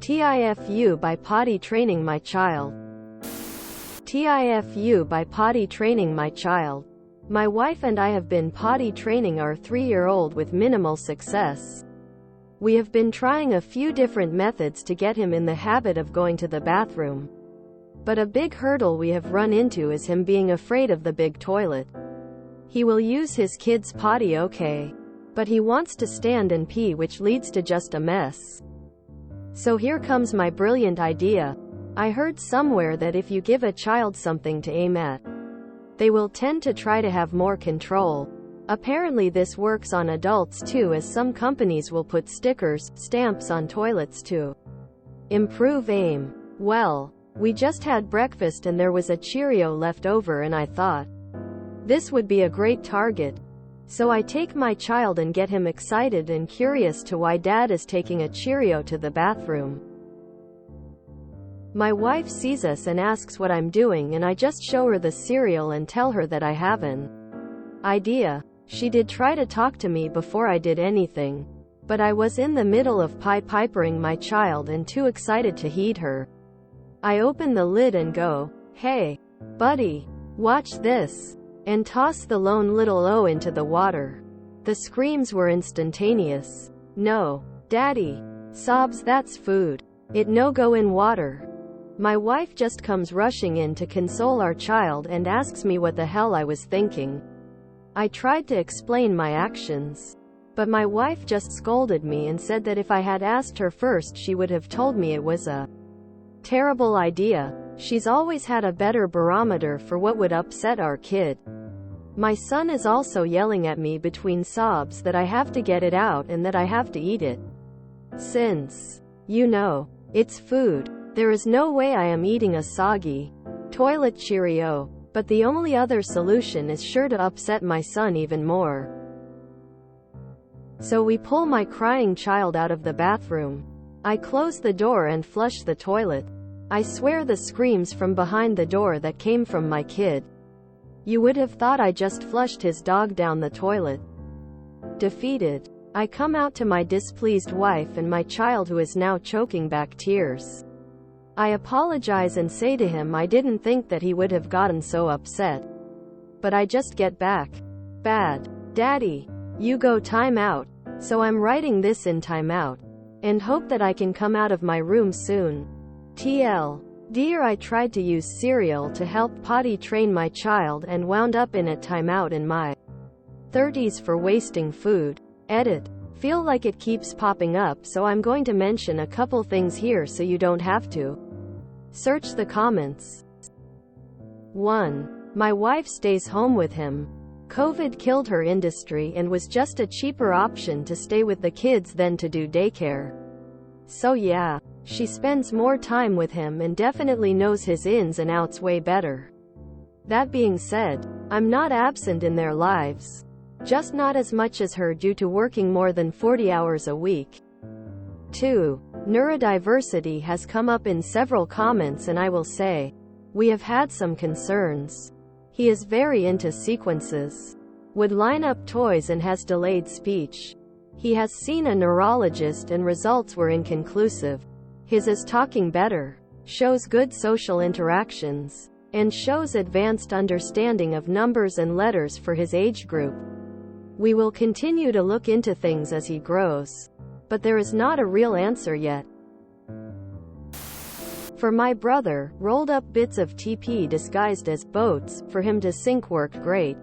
TIFU by potty training my child. TIFU by potty training my child. My wife and I have been potty training our 3-year-old with minimal success. We have been trying a few different methods to get him in the habit of going to the bathroom. But a big hurdle we have run into is him being afraid of the big toilet. He will use his kid's potty okay, but he wants to stand and pee, which leads to just a mess. So here comes my brilliant idea. I heard somewhere that if you give a child something to aim at, they will tend to try to have more control. Apparently this works on adults too, as some companies will put stickers, stamps on toilets to improve aim. Well, we just had breakfast and there was a Cheerio left over, and I thought this would be a great target. So I take my child and get him excited and curious to why dad is taking a Cheerio to the bathroom. My wife sees us and asks what I'm doing, and I just show her the cereal and tell her that I have an idea. She did try to talk to me before I did anything, but I was in the middle of pipering my child and too excited to heed her. I open the lid and go, "Hey, buddy, watch this," and toss the lone little O into the water. The screams were instantaneous. "No, Daddy," sobs, "that's food. It no go in water." My wife just comes rushing in to console our child and asks me what the hell I was thinking. I tried to explain my actions, but my wife just scolded me and said that if I had asked her first, she would have told me it was a terrible idea. She's always had a better barometer for what would upset our kid. My son is also yelling at me between sobs that I have to get it out and that I have to eat it. Since, it's food, there is no way I am eating a soggy toilet Cheerio. But the only other solution is sure to upset my son even more. So we pull my crying child out of the bathroom. I close the door and flush the toilet. I swear the screams from behind the door that came from my kid. You would have thought I just flushed his dog down the toilet. Defeated, I come out to my displeased wife and my child, who is now choking back tears. I apologize and say to him I didn't think that he would have gotten so upset. But I just get back, "Bad. Daddy. You go time out." So I'm writing this in timeout, and hope that I can come out of my room soon. TL. Dear, I tried to use cereal to help potty train my child and wound up in a timeout in my 30s for wasting food. Edit. Feel like it keeps popping up, so I'm going to mention a couple things here so you don't have to search the comments. 1. My wife stays home with him. COVID killed her industry and was just a cheaper option to stay with the kids than to do daycare. So yeah, she spends more time with him and definitely knows his ins and outs way better. That being said, I'm not absent in their lives. Just not as much as her due to working more than 40 hours a week. 2. Neurodiversity has come up in several comments, and I will say, we have had some concerns. He is very into sequences, would line up toys, and has delayed speech. He has seen a neurologist and results were inconclusive. His is talking better, shows good social interactions, and shows advanced understanding of numbers and letters for his age group. We will continue to look into things as he grows, but there is not a real answer yet. For my brother, rolled up bits of TP disguised as boats for him to sink worked great.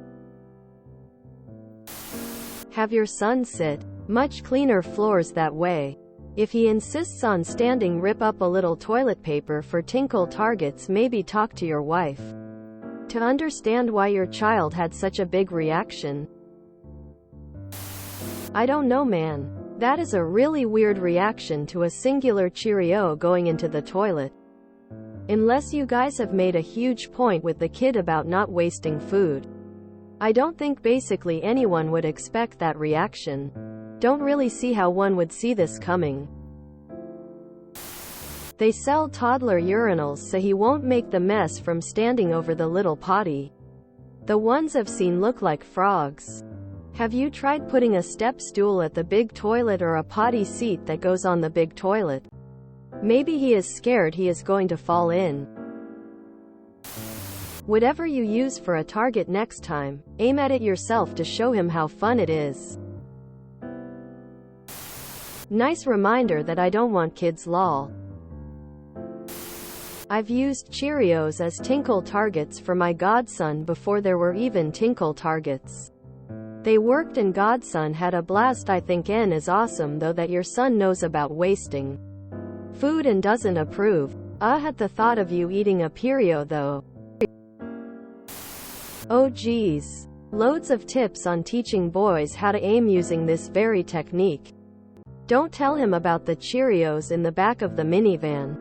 Have your son sit. Much cleaner floors that way. If he insists on standing, rip up a little toilet paper for tinkle targets. Maybe talk to your wife to understand why your child had such a big reaction. I don't know, man. That is a really weird reaction to a singular Cheerio going into the toilet. Unless you guys have made a huge point with the kid about not wasting food. I don't think basically anyone would expect that reaction. Don't really see how one would see this coming. They sell toddler urinals so he won't make the mess from standing over the little potty. The ones I've seen look like frogs. Have you tried putting a step stool at the big toilet or a potty seat that goes on the big toilet? Maybe he is scared he is going to fall in. Whatever you use for a target next time, aim at it yourself to show him how fun it is. Nice reminder that I don't want kids lol. I've used Cheerios as tinkle targets for my godson before there were even tinkle targets. They worked and godson had a blast. I think N is awesome though that your son knows about wasting food and doesn't approve. At the thought of you eating a Cheerio though. Oh geez. Loads of tips on teaching boys how to aim using this very technique. Don't tell him about the Cheerios in the back of the minivan.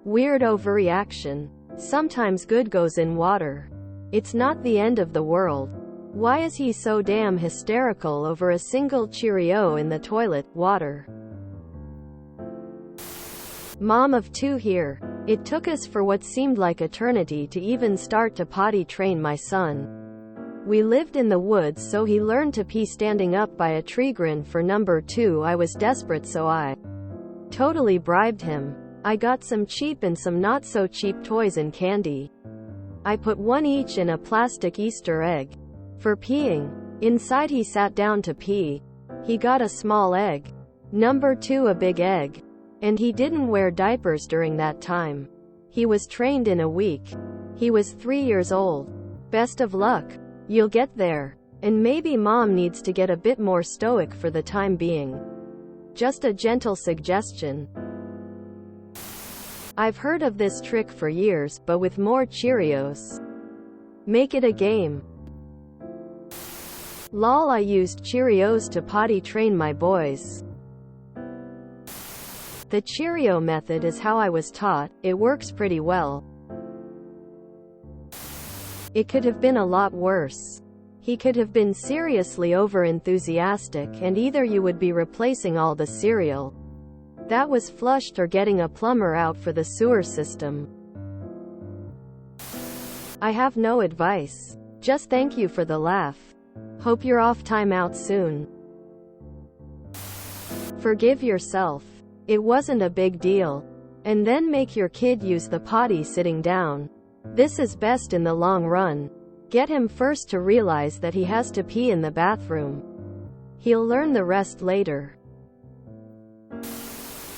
Weird overreaction. Sometimes good goes in water. It's not the end of the world. Why is he so damn hysterical over a single Cheerio in the toilet? Water. Mom of 2 here. It took us for what seemed like eternity to even start to potty train my son. We lived in the woods so he learned to pee standing up by a tree. Grin for number 2. I was desperate so I totally bribed him. I got some cheap and some not so cheap toys and candy. I put one each in a plastic Easter egg for peeing. Inside he sat down to pee. He got a small egg. Number 2 a big egg. And he didn't wear diapers during that time. He was trained in a week. He was 3 years old. Best of luck. You'll get there. And maybe mom needs to get a bit more stoic for the time being. Just a gentle suggestion. I've heard of this trick for years, but with more Cheerios. Make it a game. Lol, I used Cheerios to potty train my boys. The Cheerio method is how I was taught. It works pretty well. It could have been a lot worse. He could have been seriously over-enthusiastic, and either you would be replacing all the cereal that was flushed or getting a plumber out for the sewer system. I have no advice. Just thank you for the laugh. Hope you're off timeout soon. Forgive yourself. It wasn't a big deal. And then make your kid use the potty sitting down. This is best in the long run. Get him first to realize that he has to pee in the bathroom. He'll learn the rest later.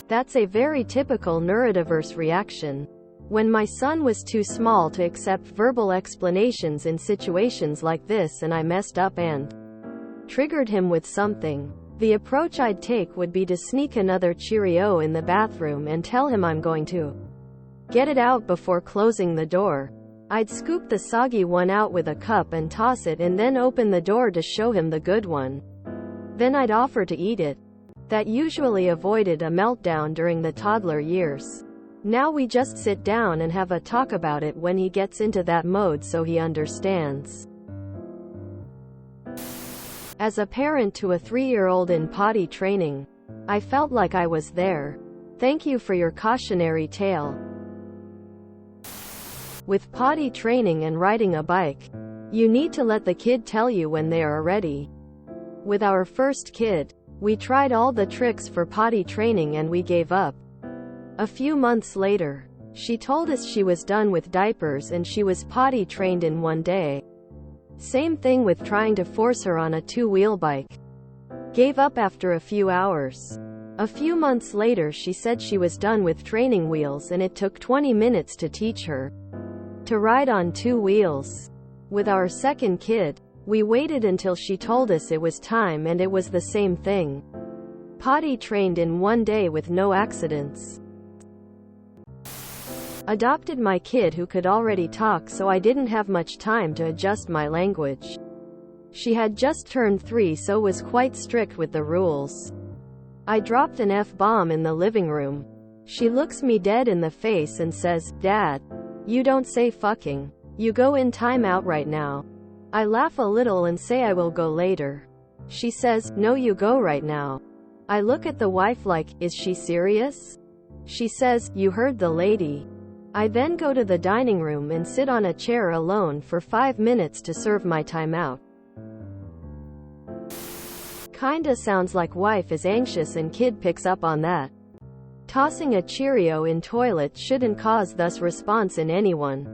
That's a very typical neurodiverse reaction. When my son was too small to accept verbal explanations in situations like this and I messed up and triggered him with something, the approach I'd take would be to sneak another Cheerio in the bathroom and tell him I'm going to get it out before closing the door. I'd scoop the soggy one out with a cup and toss it and then open the door to show him the good one. Then I'd offer to eat it. That usually avoided a meltdown during the toddler years. Now we just sit down and have a talk about it when he gets into that mode so he understands. As a parent to a 3-year-old in potty training, I felt like I was there. Thank you for your cautionary tale. With potty training and riding a bike, you need to let the kid tell you when they are ready. With our first kid, we tried all the tricks for potty training and we gave up. A few months later, she told us she was done with diapers and she was potty trained in 1 day. Same thing with trying to force her on a 2-wheel bike. Gave up after a few hours. A few months later she said she was done with training wheels and it took 20 minutes to teach her to ride on 2 wheels. With our second kid, we waited until she told us it was time and it was the same thing. Potty trained in 1 day with no accidents. Adopted my kid who could already talk so I didn't have much time to adjust my language. She had just turned 3 so was quite strict with the rules. I dropped an F-bomb in the living room. She looks me dead in the face and says, "Dad, you don't say fucking. You go in timeout right now." I laugh a little and say I will go later. She says, "No, you go right now." I look at the wife like, is she serious? She says, "You heard the lady." I then go to the dining room and sit on a chair alone for 5 minutes to serve my timeout. Kinda sounds like wife is anxious and kid picks up on that. Tossing a Cheerio in toilet shouldn't cause thus response in anyone.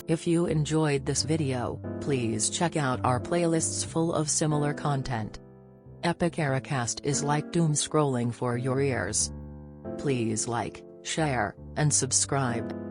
If you enjoyed this video, please check out our playlists full of similar content. Epic Ericast is like doom scrolling for your ears. Please like, share, and subscribe.